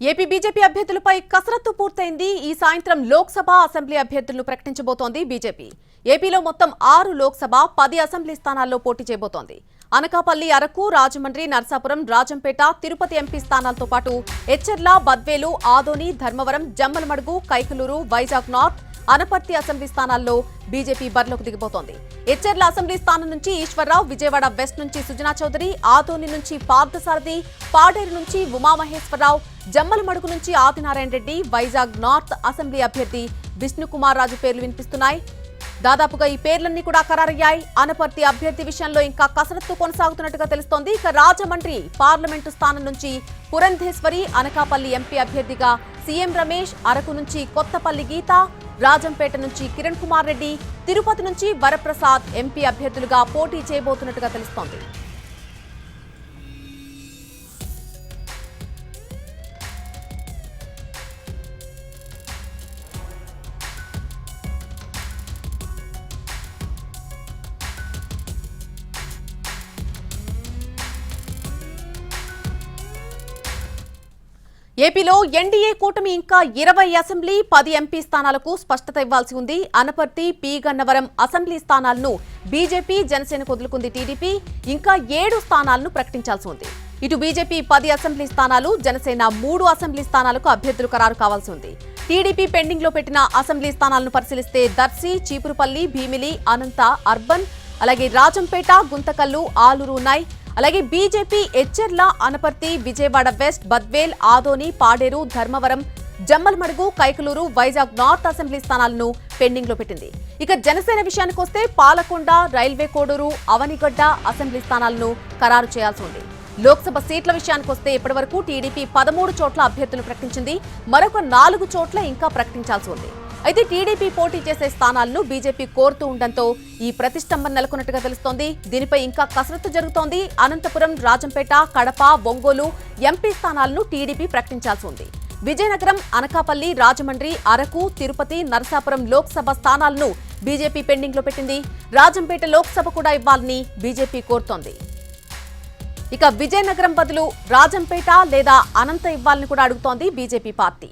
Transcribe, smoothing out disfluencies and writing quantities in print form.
AP BJP అభ్యర్థులపై కసరత్తు పూర్తయింది. ఈ సాయంత్రం లోక్సభ అసెంబ్లీ అభ్యర్థులను ప్రకటించబోతోంది బీజేపీ. ఏపీలో మొత్తం 6 లోక్సభ 10 అసెంబ్లీ స్థానాల్లో పోటీ చేయబోతోంది. అనకాపల్లి, అరకు, రాజమండ్రి, నర్సాపురం, రాజంపేట, తిరుపతి ఎంపీ స్థానాలతో పాటు ఎచ్చెర్ల, బద్వేలు, ఆదోని, ధర్మవరం, జమ్మలమడుగు, కైకలూరు, వైజాగ్ నార్త్, అనపర్తి అసెంబ్లీ స్థానాల్లో బీజేపీ బరిలోకి దిగబోతోంది. ఎచ్చెర్ల అసెంబ్లీ స్థానం నుంచి ఈశ్వర్రావు, విజయవాడ వెస్ట్ నుంచి సుజనా చౌదరి, ఆదోని నుంచి పార్థసారథి, పాడేరు నుంచి ఉమామహేశ్వరరావు, జమ్మలమడుగు నుంచి ఆదినారాయణ రెడ్డి, వైజాగ్ నార్త్ అసెంబ్లీ అభ్యర్థి విష్ణుకుమార్ రాజు పేర్లు వినిపిస్తున్నాయి. దాదాపుగా ఈ పేర్లన్నీ కూడా ఖరారయ్యాయి. అనపర్తి అభ్యర్థి విషయంలో ఇంకా కసరత్తు కొనసాగుతున్నట్టుగా తెలుస్తోంది. ఇక రాజమండ్రి పార్లమెంటు స్థానం నుంచి పురంధేశ్వరి, అనకాపల్లి ఎంపీ అభ్యర్థిగా సీఎం రమేష్, అరకు నుంచి కొత్తపల్లి గీత, రాజంపేట నుంచి కిరణ్ కుమార్ రెడ్డి, తిరుపతి నుంచి వరప్రసాద్ ఎంపీ అభ్యర్థులుగా పోటీ చేయబోతున్నట్టుగా తెలుస్తోంది. ఏపీలో ఎన్డీఏ కూటమి ఇంకా 20 అసెంబ్లీ 10 ఎంపీ స్థానాలకు స్పష్టత ఇవ్వాల్సి ఉంది. అనపర్తి, పి గన్నవరం అసెంబ్లీ స్థానాలను బీజేపీ, జనసేనకు వదులుకుంది టీడీపీ. ఇంకా 7 స్థానాలను ప్రకటించాల్సి ఉంది. ఇటు బీజేపీ 10 అసెంబ్లీ స్థానాలు, జనసేన 3 అసెంబ్లీ స్థానాలకు అభ్యర్థులు ఖరారు కావాల్సి ఉంది. టీడీపీ పెండింగ్ లో పెట్టిన అసెంబ్లీ స్థానాలను పరిశీలిస్తే దర్శి, చీపురుపల్లి, భీమిలి, అనంత అర్బన్, అలాగే రాజంపేట, గుంతకల్లు, ఆలూరు ఉన్నాయి. అలాగే BJP Etcherla, Anaparthi, Vijayawada west, Badvel, Adoni, Paderu, Dharmavaram, Jammalamadugu, Kaikaluru, Vizag north assembly స్థానాలను పెండింగ్ లో పెట్టింది. ఇక జనసేన విషయానికి వస్తే పాలకొండ, రైల్వే కోడూరు, అవనిగడ్డ అసెంబ్లీ స్థానాలను ఖరారు చేయాల్సి ఉంది. లోక్సభ సీట్ల విషయానికి వస్తే ఇప్పటివరకు టీడీపీ 13 చోట్ల అభ్యర్థులు ప్రకటించింది. మరొక 4 చోట్ల ఇంకా ప్రకటించాల్సి ఉంది. అయితే టీడీపీ పోటీ చేసే స్థానాలను బీజేపీ కోరుతూ ఉండడంతో ఈ ప్రతిష్టంభన నెలకొన్నట్టుగా తెలుస్తోంది. దీనిపై ఇంకా కసరత్తు జరుగుతోంది. అనంతపురం, రాజంపేట, కడప, ఒంగోలు ఎంపీ స్థానాలను టీడీపీ ప్రకటించాల్సి ఉంది. విజయనగరం, అనకాపల్లి, రాజమండ్రి, అరకు, తిరుపతి, నరసాపురం లోక్సభ స్థానాలను బీజేపీ పెండింగ్ లో పెట్టింది. రాజంపేట లోక్సభ కూడా ఇవ్వాలని బీజేపీ కోరుతోంది. ఇక విజయనగరం బదులు రాజంపేట లేదా అనంత ఇవ్వాలని కూడా అడుగుతోంది బీజేపీ పార్టీ.